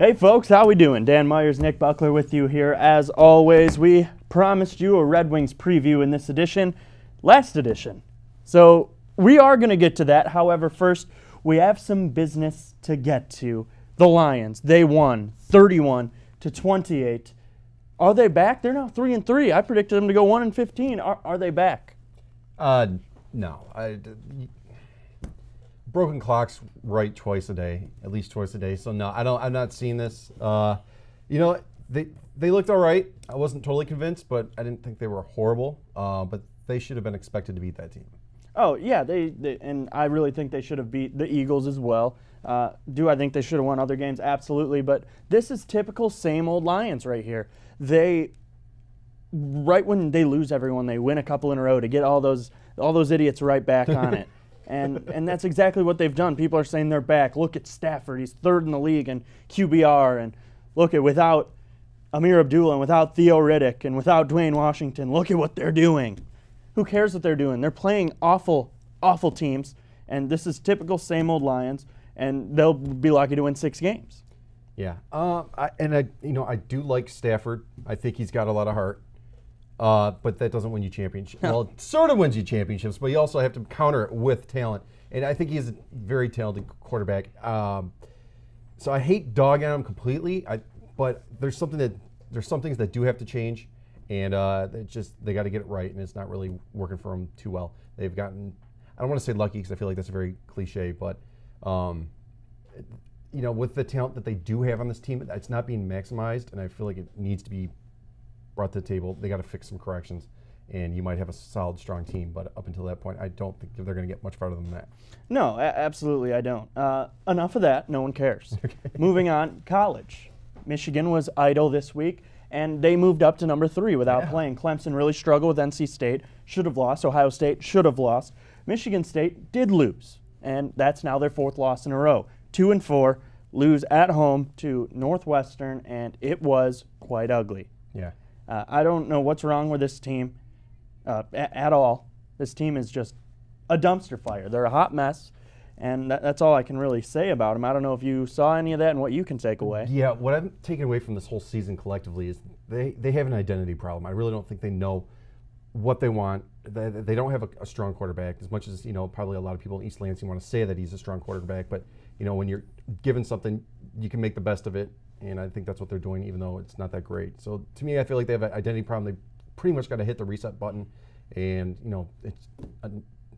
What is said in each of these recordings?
Hey folks, how we doing? Dan Myers, Nick Buckler with you here. As always, we promised you a Red Wings preview in this edition, last edition. So we are going to get to that. However, first, we have some business to get to. The Lions, they won 31-28. Are they back? They're now 3-3. I predicted them to go 1-15. Are they back? No. Broken clocks right twice a day, at least twice a day. So no, I'm not seeing this. They looked all right. I wasn't totally convinced, but I didn't think they were horrible. But they should have been expected to beat that team. Oh yeah, they and I really think they should have beat the Eagles as well. Do I think they should have won other games? Absolutely. But this is typical same old Lions right here. Right when they lose everyone, they win a couple in a row to get all those idiots right back on it. And that's exactly what they've done. People are saying they're back. Look at Stafford. He's third in the league in QBR. And look at without Amir Abdullah and without Theo Riddick and without Dwayne Washington, look at what they're doing. Who cares what they're doing? They're playing awful, awful teams. And this is typical same old Lions. And they'll be lucky to win 6 games. Yeah. I do like Stafford. I think he's got a lot of heart. But that doesn't win you championships. Well, it sort of wins you championships, but you also have to counter it with talent. And I think he's a very talented quarterback. So I hate dogging on him completely. But there's some things that do have to change, and they got to get it right, and it's not really working for them too well. They've gotten, I don't want to say lucky because I feel like that's a very cliche, but with the talent that they do have on this team, it's not being maximized, and I feel like it needs to be brought to the table. They got to fix some corrections, and you might have a solid, strong team. But up until that point, I don't think they're going to get much farther than that. No, absolutely I don't. Enough of that. No one cares. Okay. Moving on, college. Michigan was idle this week, and they moved up to number 3 without playing. Clemson really struggled with NC State. Should have lost. Ohio State should have lost. Michigan State did lose, and that's now their 4th loss in a row. 2-4, lose at home to Northwestern, and it was quite ugly. Yeah. I don't know what's wrong with this team at all. This team is just a dumpster fire. They're a hot mess, and that's all I can really say about them. I don't know if you saw any of that and what you can take away. Yeah, what I'm taking away from this whole season collectively is they have an identity problem. I really don't think they know what they want. They don't have a strong quarterback, as much as probably a lot of people in East Lansing want to say that he's a strong quarterback. But when you're given something, you can make the best of it. And I think that's what they're doing, even though it's not that great. So to me, I feel like they have an identity problem. They pretty much got to hit the reset button, and it's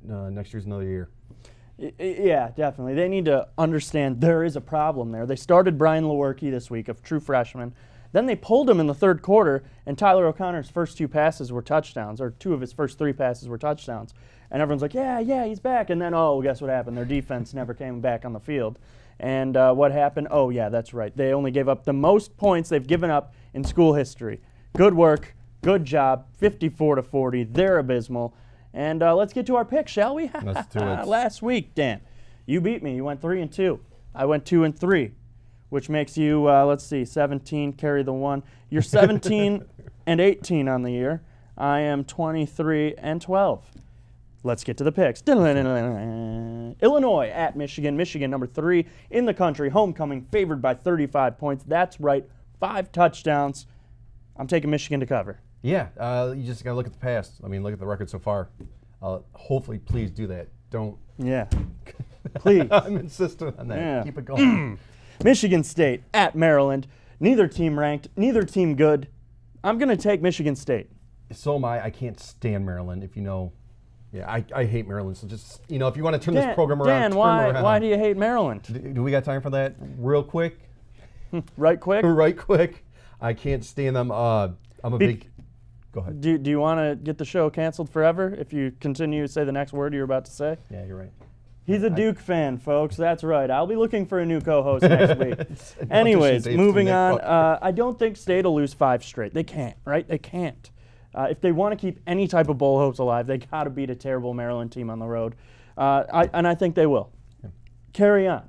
next year's another year. Yeah, definitely. They need to understand there is a problem there. They started Brian Lewerke this week, a true freshman. Then they pulled him in the 3rd quarter, and Tyler O'Connor's first 2 passes were touchdowns, or 2 of his first 3 passes were touchdowns. And everyone's like, yeah, he's back. And then, guess what happened? Their defense never came back on the field. And what happened? Oh, yeah, that's right. They only gave up the most points they've given up in school history. Good work. Good job. 54-40. They're abysmal. And let's get to our pick, shall we? Let's do it. Last week, Dan, you beat me. You went 3-2. I went 2-3, which makes you, 17, carry the 1. You're 17-18 on the year. I am 23-12. Let's get to the picks. Illinois at Michigan. Michigan, number 3 in the country. Homecoming, favored by 35 points. That's right, 5 touchdowns. I'm taking Michigan to cover. Yeah, you just got to look at the past. I mean, look at the record so far. Hopefully, please do that. Don't. Yeah, please. I'm insistent on that. Yeah. Keep it going. Michigan State at Maryland. Neither team ranked, neither team good. I'm going to take Michigan State. So am I. I can't stand Maryland, if you know. Yeah, I hate Maryland. So just, if you want to turn this program around, Dan, why do you hate Maryland? Do we got time for that? Real quick? Right quick? Right quick. I can't stand them. I'm a big... Go ahead. Do you want to get the show canceled forever if you continue to say the next word you're about to say? Yeah, you're right. He's a Duke fan, folks. That's right. I'll be looking for a new co-host next week. Anyways, moving on. I don't think State will lose 5 straight. They can't, right? They can't. If they want to keep any type of bowl hopes alive, they got to beat a terrible Maryland team on the road. I think they will. Yeah. Carry on.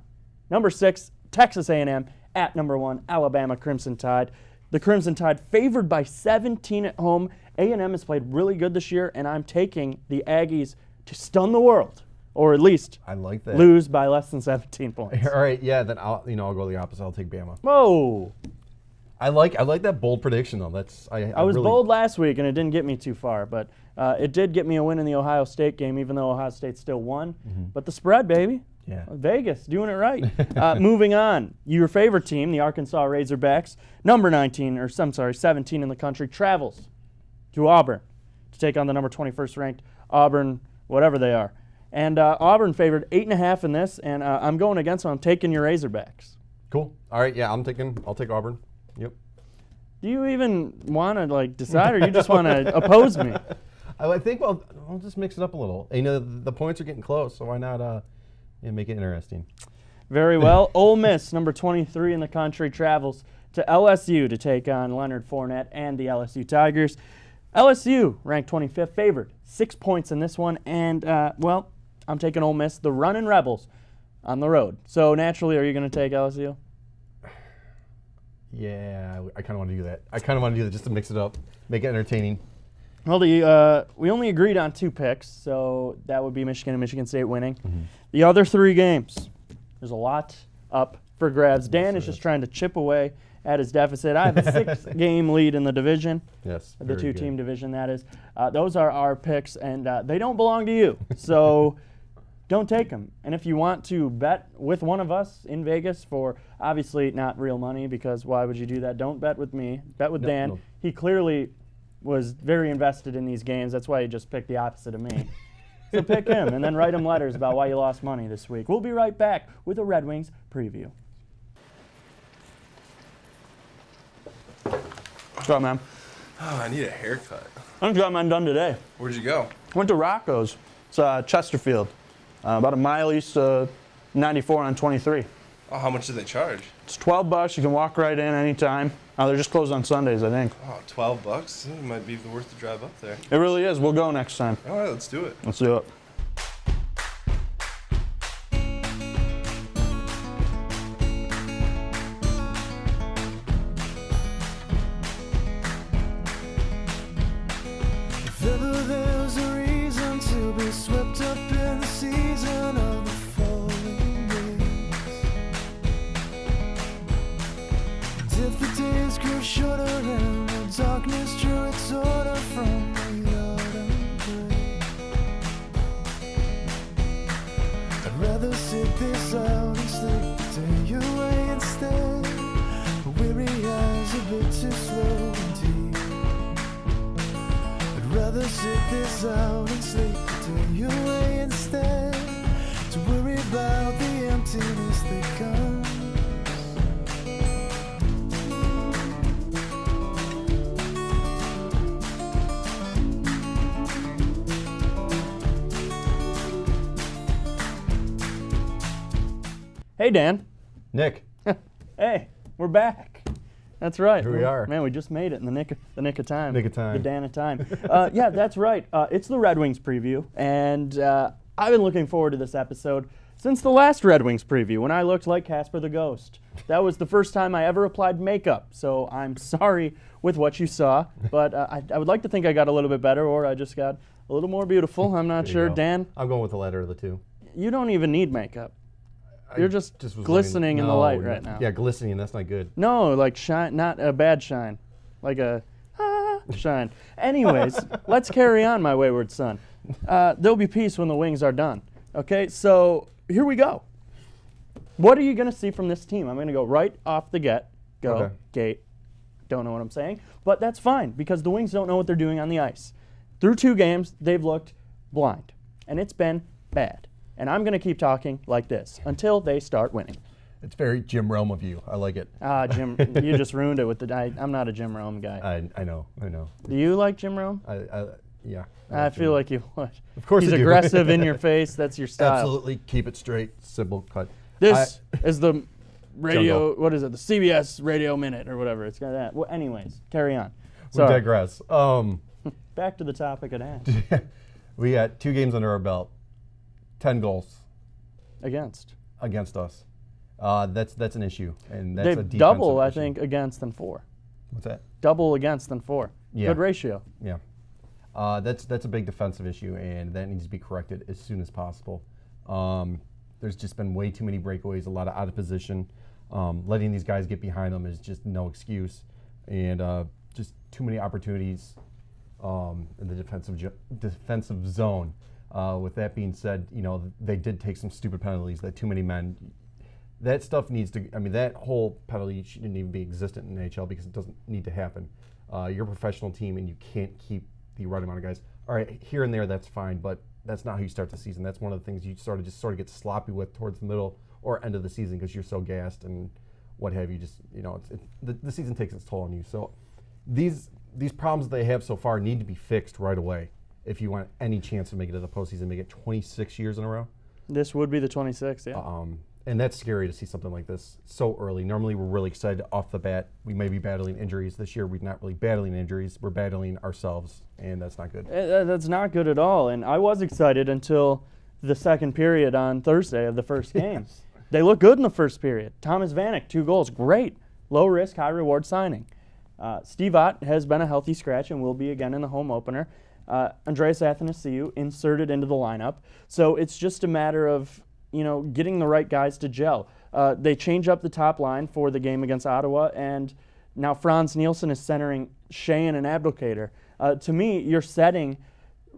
Number 6, Texas A&M at number 1, Alabama Crimson Tide. The Crimson Tide favored by 17 at home. A&M has played really good this year, and I'm taking the Aggies to stun the world or at least I like that. lose by less than 17 points. All right, yeah, then I'll go the opposite. I'll take Bama. Whoa! I like that bold prediction though. I was bold last week and it didn't get me too far, but it did get me a win in the Ohio State game, even though Ohio State still won. But the spread, baby. Yeah. Vegas doing it right. Moving on, your favorite team, the Arkansas Razorbacks, number 17 in the country, travels to Auburn to take on the number 21st ranked Auburn, whatever they are. And Auburn favored 8.5 in this, and I'm going against them. I'm taking your Razorbacks. Cool. All right, yeah, I'll take Auburn. Yep. Do you even want to decide, or you just want to oppose me? I think I'll just mix it up a little. You know, the points are getting close, so why not make it interesting? Very well. Ole Miss, number 23 in the country, travels to LSU to take on Leonard Fournette and the LSU Tigers. LSU, ranked 25th, favored 6 points in this one, and, I'm taking Ole Miss, the running Rebels, on the road. So, naturally, are you going to take LSU? Yeah, I kind of want to do that. I kind of want to do that just to mix it up, make it entertaining. Well, we only agreed on 2 picks, so that would be Michigan and Michigan State winning. The other 3 games, there's a lot up for grabs. Dan is just trying to chip away at his deficit. I have a 6-game lead in the division. Yes, The 2-team division, that is. Those are our picks, and they don't belong to you. So don't take them. And if you want to bet with one of us in Vegas for obviously not real money, because why would you do that? Don't bet with me. Bet with Dan. No. He clearly was very invested in these games. That's why he just picked the opposite of me. So pick him and then write him letters about why you lost money this week. We'll be right back with a Red Wings preview. What's up, man? Oh, I need a haircut. I just got mine done today. Where'd you go? Went to Rocco's. It's Chesterfield, about a mile east of 94 on 23. Oh, how much do they charge? It's $12. You can walk right in anytime. They're just closed on Sundays, I think. Oh, $12? It might be worth the drive up there. It really is. We'll go next time. All right, let's do it. Let's do it. If ever there's a reason to be swept up in the season of the falling rains, and if the days grew shorter and the darkness drew its order from the autumn gray, I'd rather sit this out and sleep the day away instead. Weary eyes a bit too slow and deep. I'd rather sit this out and sleep the day away instead, to worry about the emptiness that comes. Hey, Dan. Nick, Hey, we're back. That's right. Here we are. Man, we just made it in the nick of time. Nick of time. The Dan of time. Yeah, that's right. It's the Red Wings preview, and I've been looking forward to this episode since the last Red Wings preview when I looked like Casper the Ghost. That was the first time I ever applied makeup, so I'm sorry with what you saw, but I would like to think I got a little bit better, or I just got a little more beautiful. I'm not there you sure. go. Dan, I'm going with the latter of the two. you don't even need makeup. You're just was glistening in the no, light right now. Yeah, glistening. That's not good. No, like shine, not a bad shine, like a shine. Anyways, let's carry on, my wayward son. There'll be peace when the Wings are done. Okay, so here we go. What are you going to see from this team? I'm going to go right off the gate. Don't know what I'm saying, but that's fine because the Wings don't know what they're doing on the ice. Through 2 games, they've looked blind, and it's been bad. And I'm going to keep talking like this until they start winning. It's very Jim Rome of you. I like it. Jim, you just ruined it with the. I'm not a Jim Rome guy. I know. Do you like Jim Rome? Yeah. I feel like you would. Of course He's I do. aggressive in your face. That's your style. Absolutely. Keep it straight. Simple cut. This is the radio. Jungle. What is it? The CBS Radio Minute or whatever. It's got that. Well, anyways, carry on. We digress. Back to the topic at hand. We got 2 games under our belt. 10 goals Against. against us. That's an issue, and that's a They've defensive double, I issue. think, against than for. What's that? Double against than for. Yeah. Good ratio. Yeah. That's a big defensive issue, and that needs to be corrected as soon as possible. There's just been way too many breakaways, a lot of out of position. Letting these guys get behind them is just no excuse, and just too many opportunities in the defensive zone. With that being said, they did take some stupid penalties. That too many men. That stuff needs to. I mean, that whole penalty shouldn't even be existent in the NHL because it doesn't need to happen. You're a professional team and you can't keep the right amount of guys. All right, here and there that's fine, but that's not how you start the season. That's one of the things you sort of get sloppy with towards the middle or end of the season because you're so gassed and what have you. Just the season takes its toll on you. So these problems that they have so far need to be fixed right away if you want any chance to make it to the postseason. Make it 26 years in a row. This would be the 26th, yeah. And that's scary to see something like this so early. Normally, we're really excited off the bat. We may be battling injuries. This year, we're not really battling injuries. We're battling ourselves, and that's not good. That's not good at all. And I was excited until the second period on Thursday of the first game. They look good in the first period. Thomas Vanek, 2 goals. Great. Low risk, high reward signing. Steve Ott has been a healthy scratch and will be again in the home opener. Andreas Athanasiou inserted into the lineup. So it's just a matter of getting the right guys to gel. They change up the top line for the game against Ottawa, and now Franz Nielsen is centering Sheahan and Abdelkader. To me, you're setting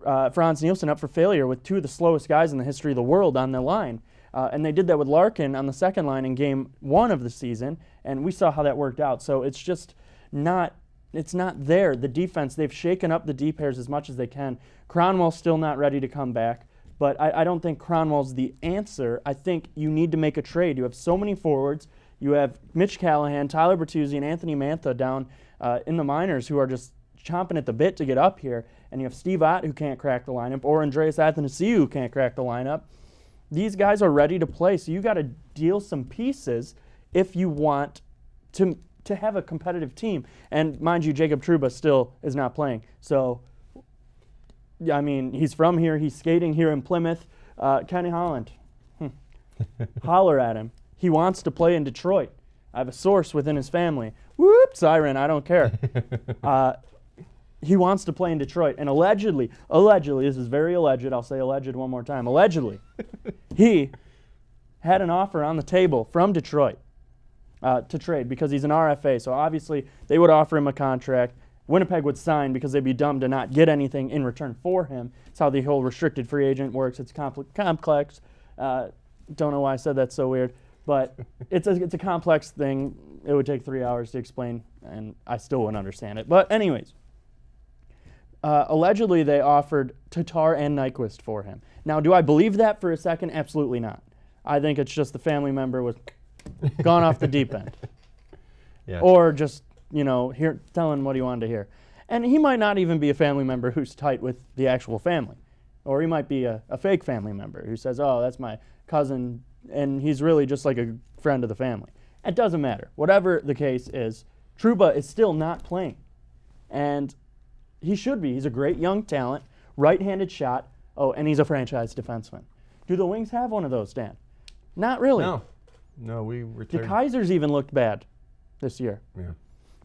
Franz Nielsen up for failure with 2 of the slowest guys in the history of the world on the line. And they did that with Larkin on the second line in game 1 of the season, and we saw how that worked out. So it's just not there. The defense, they've shaken up the D pairs as much as they can. Cronwell's still not ready to come back. But I don't think Cronwell's the answer. I think you need to make a trade. You have so many forwards. You have Mitch Callahan, Tyler Bertuzzi, and Anthony Mantha down in the minors who are just chomping at the bit to get up here. And you have Steve Ott who can't crack the lineup, or Andreas Athanasiou who can't crack the lineup. These guys are ready to play, so you got to deal some pieces if you want to have a competitive team. And mind you, Jacob Trouba still is not playing. So I mean, he's from here. He's skating here in Plymouth. Kenny Holland, holler at him. He wants to play in Detroit. I have a source within his family. Whoop, siren, I don't care. He wants to play in Detroit. And allegedly, this is very alleged. I'll say alleged one more time. Allegedly, he had an offer on the table from Detroit to trade because he's an RFA. So obviously, they would offer him a contract. Winnipeg would sign because they'd be dumb to not get anything in return for him. It's how the whole restricted free agent works. It's complex. Don't know why I said that so weird, but it's a complex thing. It would take 3 hours to explain, and I still wouldn't understand it. But anyways, allegedly they offered Tatar and Nyquist for him. Now, do I believe that for a second? Absolutely not. I think it's just the family member was gone off the deep end. Yeah. Or just telling what he wanted to hear. And he might not even be a family member who's tight with the actual family. Or he might be a fake family member who says, oh, that's my cousin, and he's really just like a friend of the family. It doesn't matter. Whatever the case is, Trouba is still not playing. And he should be. He's a great young talent, right-handed shot. Oh, and he's a franchise defenseman. Do the Wings have one of those, Dan? Not really. No, we retired. The Kaisers even looked bad this year. Yeah.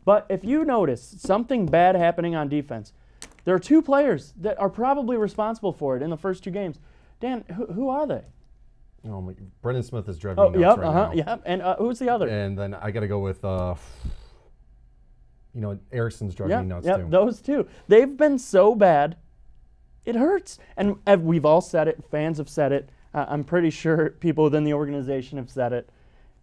But if you notice something bad happening on defense, there are 2 players that are probably responsible for it in the first 2 games. Dan, who are they? Oh, Brendan Smith is driving me nuts right now. Yep. And who's the other? And then I got to go with, Ericsson's driving me nuts too. Those 2. They've been so bad, it hurts. And we've all said it. Fans have said it. I'm pretty sure people within the organization have said it.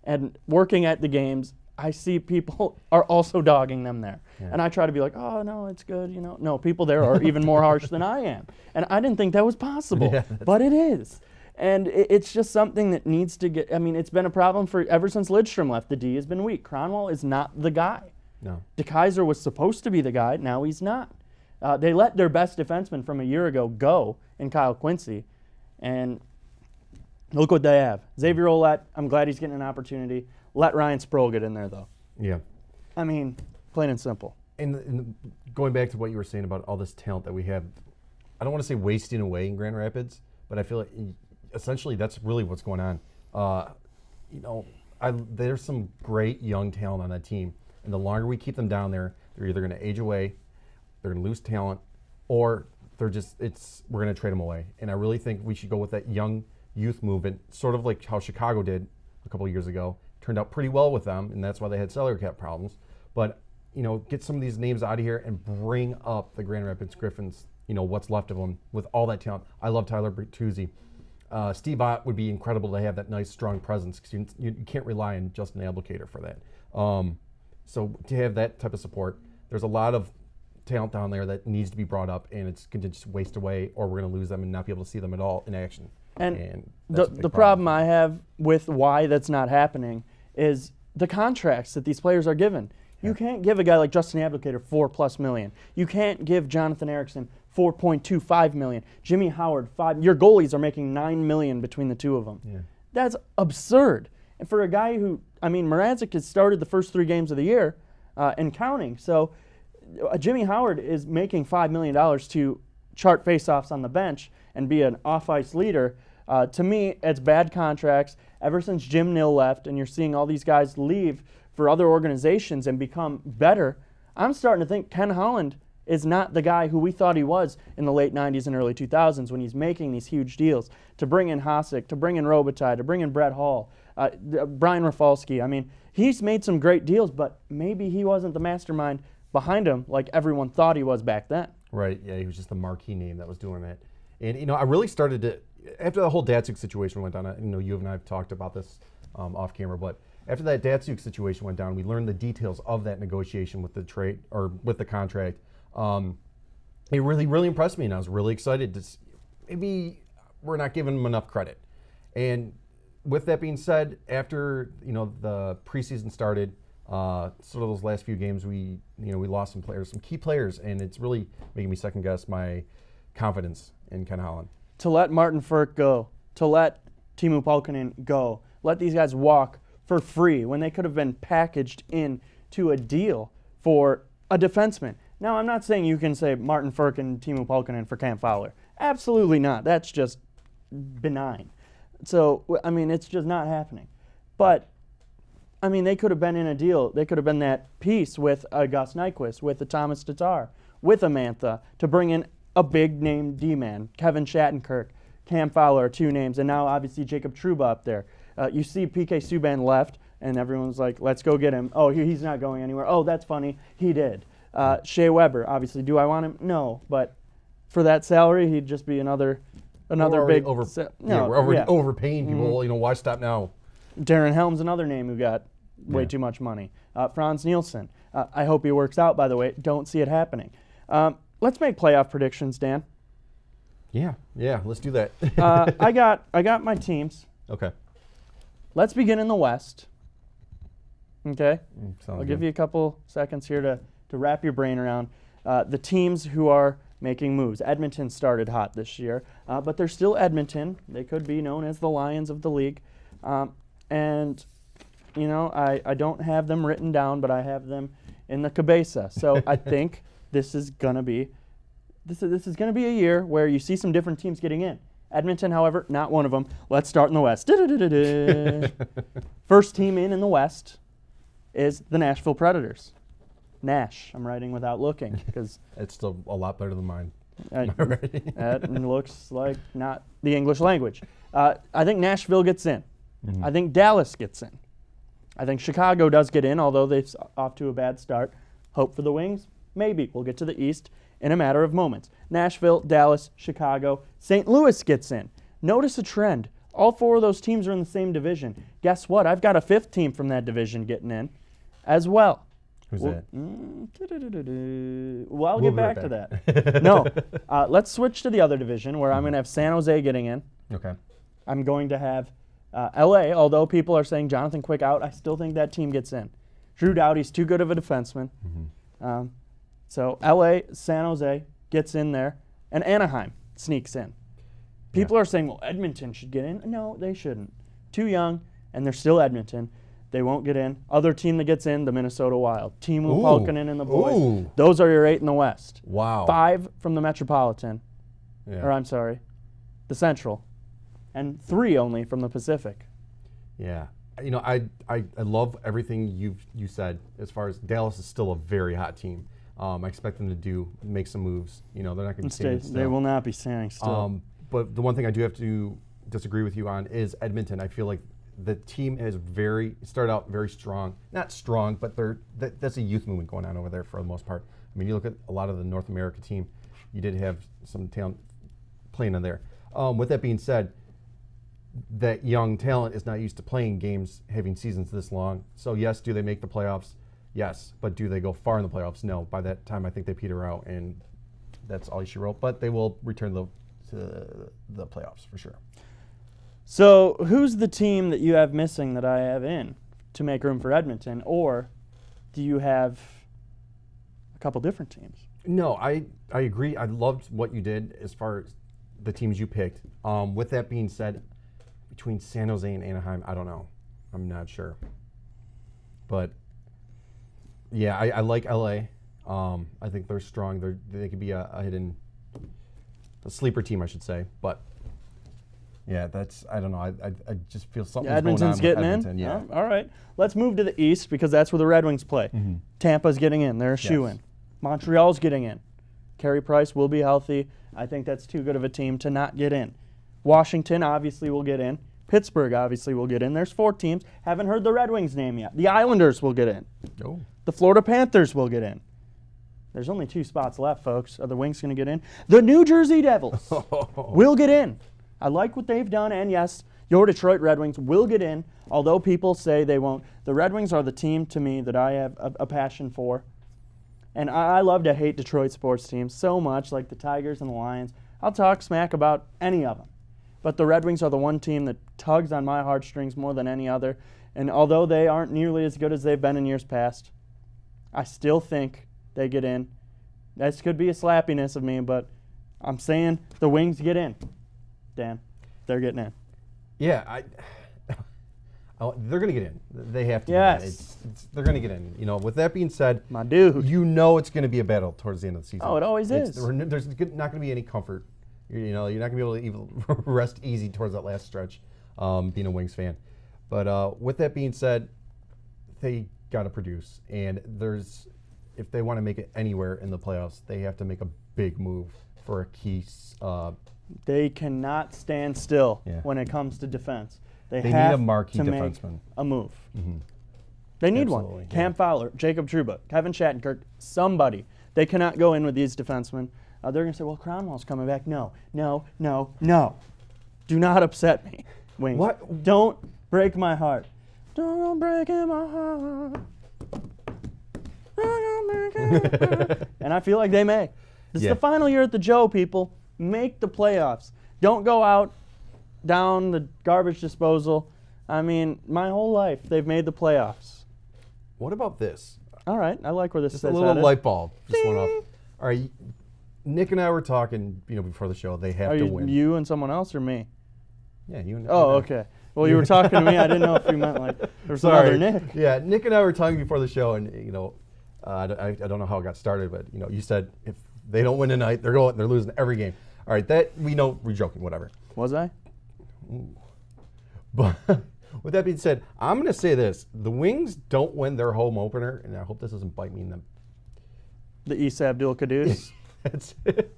And working at the games, I see people are also dogging them there. Yeah. And I try to be like, oh, no, it's good. No, people there are even more harsh than I am. And I didn't think that was possible, but it is. And it's just something that needs to get, it's been a problem ever since Lidstrom left. The D has been weak. Cronwell is not the guy. No. DeKeyser was supposed to be the guy. Now he's not. They let their best defenseman from a year ago go in Kyle Quincy. And look what they have. Xavier Ouellet, I'm glad he's getting an opportunity. Let Ryan Sproul get in there, though. Yeah. Plain and simple. And going back to what you were saying about all this talent that we have, I don't want to say wasting away in Grand Rapids, but I feel like essentially that's really what's going on. There's some great young talent on that team, and the longer we keep them down there, they're either going to age away, they're going to lose talent, or we're going to trade them away. And I really think we should go with that young youth movement, sort of like how Chicago did a couple of years ago. Turned out pretty well with them, and that's why they had salary cap problems. But get some of these names out of here and bring up the Grand Rapids Griffins. What's left of them with all that talent. I love Tyler Bertuzzi. Steve Ott would be incredible to have that nice, strong presence because you can't rely on Justin Abdelkader for that. So to have that type of support, there's a lot of talent down there that needs to be brought up, and it's going to just waste away, or we're going to lose them and not be able to see them at all in action. And that's a big the problem I have with why that's not happening is the contracts that these players are given. You can't give a guy like Justin Abdelkader $4+ million. You can't give Jonathan Erickson $4.25 million. Jimmy Howard $5 million. Your goalies are making $9 million between the two of them. Yeah. That's absurd. And for a guy who, Mrazek has started the first 3 games of the year and counting. So Jimmy Howard is making $5 million to chart faceoffs on the bench and be an off-ice leader. To me, it's bad contracts. Ever since Jim Nill left and you're seeing all these guys leave for other organizations and become better, I'm starting to think Ken Holland is not the guy who we thought he was in the late 90s and early 2000s when he's making these huge deals. To bring in Hasek, to bring in Robitaille, to bring in Brett Hall, Brian Rafalski. He's made some great deals, but maybe he wasn't the mastermind behind him like everyone thought he was back then. Right, yeah, he was just the marquee name that was doing that. And, I really started to, after the whole Datsuk situation went down, you and I have talked about this off camera, but after that Datsuk situation went down, we learned the details of that negotiation with the trade, or with the contract. It really, really impressed me, and I was really excited to maybe we're not giving him enough credit. And with that being said, after, the preseason started, sort of those last few games, we lost some players, some key players, and it's really making me second guess my confidence in Ken Holland. To let Martin Furk go, to let Timu Pulkkinen go, let these guys walk for free when they could have been packaged into a deal for a defenseman. Now, I'm not saying you can say Martin Furk and Timu Pulkkinen for Cam Fowler. Absolutely not. That's just benign. So, it's just not happening. But, they could have been in a deal. They could have been that piece with a Gus Nyquist, with a Thomas Tatar, with a Mantha, to bring in a big-name D-man, Kevin Shattenkirk, Cam Fowler are 2 names, and now obviously Jacob Trouba up there. You see PK Subban left, and everyone's like, let's go get him. Oh, he's not going anywhere. Oh, that's funny. He did. Shea Weber, obviously, do I want him? No, but for that salary, he'd just be another big. We're already overpaying people. Why stop now? Darren Helm's another name who got way too much money. Franz Nielsen. I hope he works out, by the way. Don't see it happening. Let's make playoff predictions, Dan. Yeah, let's do that. I got my teams. Okay. Let's begin in the West. Okay? Sounds I'll give good. you a couple seconds here to wrap your brain around the teams who are making moves. Edmonton started hot this year, but they're still Edmonton. They could be known as the Lions of the league. And, I don't have them written down, but I have them in the cabeza. So I think this is going to be a year where you see some different teams getting in. Edmonton, however, not one of them. Let's start in the West. First team in the West is the Nashville Predators. Nash. I'm writing without looking because It's still a lot better than mine. that looks like not the English language. I think Nashville gets in. Mm-hmm. I think Dallas gets in. I think Chicago does get in, although they're off to a bad start. Hope for the Wings? Maybe. We'll get to the East in a matter of moments. Nashville, Dallas, Chicago. St. Louis gets in. Notice a trend. All 4 of those teams are in the same division. Guess what? I've got a 5th team from that division getting in as well. Who's Well, that? Well, I'll We'll get be right back to back. that. No. Let's switch to the other division where I'm going to have San Jose getting in. Okay. I'm going to have LA, although people are saying Jonathan Quick out, I still think that team gets in. Drew Doughty's too good of a defenseman. Mm-hmm. So LA, San Jose gets in there, and Anaheim sneaks in. People are saying, well, Edmonton should get in. No, they shouldn't. Too young, and they're still Edmonton. They won't get in. Other team that gets in, the Minnesota Wild. Timu Pulkkinen and the boys. Ooh. Those are your 8 in the West. Wow. 5 from the Metropolitan, Yeah. or I'm sorry, the Central, and 3 only from the Pacific. Yeah. I love everything you said as far as Dallas is still a very hot team. I expect them to make some moves. They're not going to be standing still. They will not be standing still. But the one thing I do have to disagree with you on is Edmonton. I feel like the team has started out very strong. Not strong, but that's a youth movement going on over there for the most part. I mean, you look at a lot of the North America team, you did have some talent playing on there. With that being said, that young talent is not used to playing games, having seasons this long. So yes, do they make the playoffs? Yes, but do they go far in the playoffs? No. By that time, I think they peter out, and that's all she wrote. But they will return to the playoffs for sure. So who's the team that you have missing that I have in to make room for Edmonton, or do you have a couple different teams? No, I agree. I loved what you did as far as the teams you picked. With that being said, between San Jose and Anaheim, I don't know. I'm not sure. But yeah, I like LA. I think they're strong. They could be a sleeper team, I should say. But yeah, I don't know. I just feel something's Edmonton's going on getting with Edmonton. in? Yeah. Oh, all right. Let's move to the East because that's where the Red Wings play. Mm-hmm. Tampa's getting in. They're a Yes. shoe-in. Montreal's getting in. Carey Price will be healthy. I think that's too good of a team to not get in. Washington obviously will get in. Pittsburgh obviously will get in. There's 4 teams. Haven't heard the Red Wings name yet. The Islanders will get in. Oh. The Florida Panthers will get in. There's only 2 spots left, folks. Are the Wings going to get in? The New Jersey Devils will get in. I like what they've done, and yes, your Detroit Red Wings will get in, although people say they won't. The Red Wings are the team to me that I have a passion for. And I love to hate Detroit sports teams so much, like the Tigers and the Lions. I'll talk smack about any of them. But the Red Wings are the one team that tugs on my heartstrings more than any other. And although they aren't nearly as good as they've been in years past, I still think they get in. This could be a slappiness of me, but I'm saying the Wings get in. Dan, they're getting in. Yeah, they're going to get in. They have to. Yes. Get in. They're going to get in. You know, with that being said, My dude. you know it's going to be a battle towards the end of the season. Oh, it always is. There's not going to be any comfort. You know, you're not going to be able to rest easy towards that last stretch, being a Wings fan. But with that being said, they got to produce, and if they want to make it anywhere in the playoffs, they have to make a big move for a key. They cannot stand still Yeah. when it comes to defense. They They have need a marquee to defenseman. make a move. They need Absolutely, one. yeah. Cam Fowler, Jacob Trouba, Kevin Shattenkirk, somebody. They cannot go in with these defensemen. They're going to say, well, Cromwell's coming back. No. Do not upset me, Wings. What? Don't break my heart. Don't break in my heart. Don't break in my heart. And I feel like they may. This is Yeah. the final year at the Joe, people. Make the playoffs. Don't go out down the garbage disposal. I mean, my whole life, they've made the playoffs. What about this? All right, I like where this Just is a little headed. light bulb just went off. All right, Nick and I were talking, before the show. They have Are to you, win. you and someone else or me? Yeah, you and Oh, okay. Well, you were talking to me. I didn't know if you meant like there was another Nick. Yeah, Nick and I were talking before the show, and I don't know how it got started, but you said if they don't win tonight, they're losing every game. All right, that we know, we're joking, whatever. Was I? But with that being said, I'm going to say this: the Wings don't win their home opener, and I hope this doesn't bite me in the. The Isa Abdul Qaddus. That's it.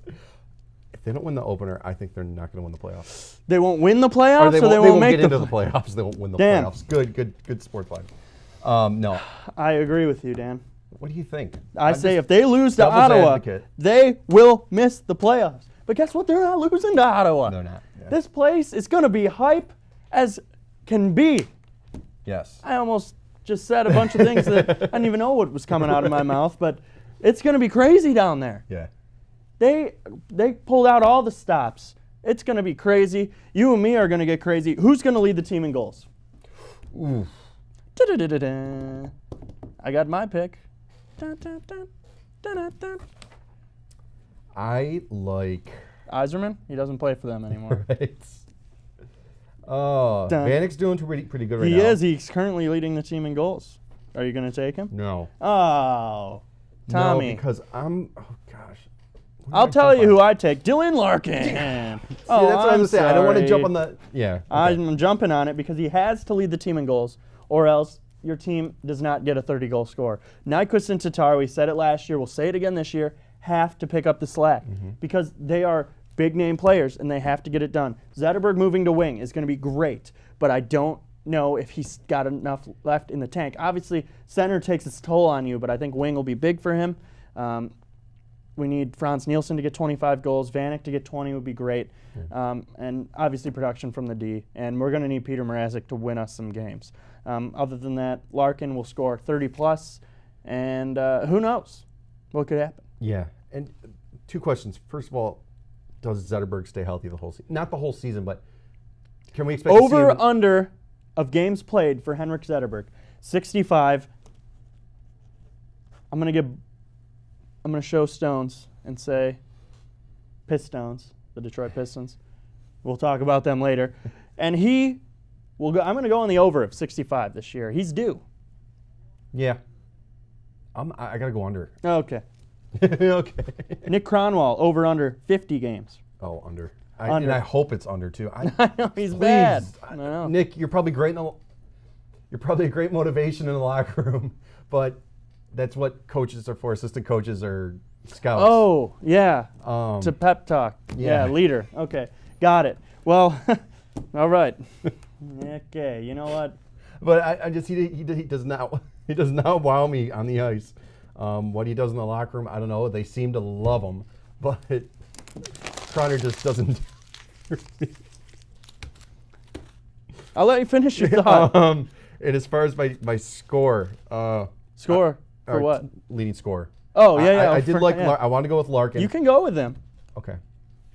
If they don't win the opener, I think they're not going to win the playoffs. They won't win the playoffs, Or they won't make get into the the playoffs. They won't win the Dan. playoffs. Good sports line. No. I agree with you, Dan. What do you think? I I'm say just if they lose to devil's Ottawa, advocate. they will miss the playoffs. But guess what? They're not losing to Ottawa. They're not. Yeah. This place is going to be hype as can be. Yes. I almost just said a bunch of things that I didn't even know what was coming out of my mouth, but it's going to be crazy down there. Yeah. They pulled out all the stops. It's going to be crazy. You and me are going to get crazy. Who's going to lead the team in goals? Ooh. Da-da-da-da-da. I got my pick. Da-da-da-da-da-da. I like. Iserman? He doesn't play for them anymore. Right. Oh, Dun. Vanek's doing pretty good right He now. is. He's currently leading the team in goals. Are you going to take him? No. Oh, Tommy. No, because I'm. Oh gosh. Who did I'll I tell jump you on? who I take. Dylan Larkin. See, that's what I was saying. I don't want to jump on the. Yeah. Okay. I'm jumping on it because he has to lead the team in goals, or else your team does not get a 30-goal score. Nyquist and Tatar, we said it last year, we'll say it again this year, have to pick up the slack because they are big name players, and they have to get it done. Zetterberg moving to wing is going to be great, but I don't know if he's got enough left in the tank. Obviously, center takes its toll on you, but I think wing will be big for him. We need Franz Nielsen to get 25 goals. Vanek to get 20 would be great. And obviously production from the D. And we're going to need Peter Mrazek to win us some games. Other than that, Larkin will score 30+, and who knows what could happen. Yeah. And 2 questions. First of all, does Zetterberg stay healthy the whole season? Not the whole season, but can we expect Over to see him? under of games played for Henrik Zetterberg, 65. I'm gonna show Stones and say Pistons, the Detroit Pistons. We'll talk about them later. And he will go. I'm gonna go on the over of 65 this year. He's due. Yeah. I got to go under. Okay. Okay. Nick Cronwall, over under 50 games. Oh, under. Under. And I hope it's under too. I know he's Please. bad. I know. Nick, you're probably great you're probably a great motivation in the locker room, but that's what coaches are for. Assistant coaches are scouts. Oh, yeah. Um, To pep talk. yeah. Yeah, leader. Okay. Got it. Well, all right. Okay, you know what? But I just he does not wow me on the ice. What he does in the locker room, I don't know. They seem to love him, but Croner just doesn't. I'll let you finish your thought. And as far as my score, Score for or what? leading score. Oh, yeah. I did like. yeah. I want to go with Larkin. You can go with them, Okay.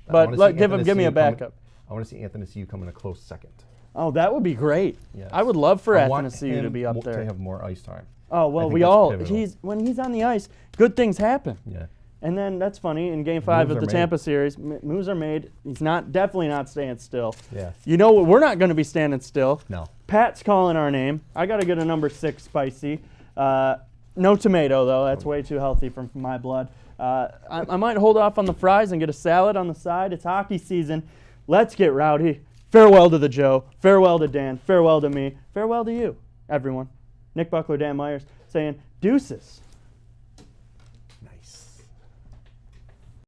I but wanna see give me a Athanasiou coming- backup. I want to see Athanasiou come in a close second. Oh, that would be great. Yes. I would love for I want Athanasiou to him be up to there. have more ice time. Oh, I well, think we that's all, pivotal. when he's on the ice, good things happen. Yeah. And then that's funny. In Game 5 Moves of the are Tampa series, moves are made. He's definitely not staying still. Yeah. You know what? We're not going to be standing still. No. Pat's calling our name. I got to get a number 6 spicy. No tomato, though. That's way too healthy for my blood. I might hold off on the fries and get a salad on the side. It's hockey season. Let's get rowdy. Farewell to the Joe. Farewell to Dan. Farewell to me. Farewell to you, everyone. Nick Buckler, Dan Myers, saying deuces.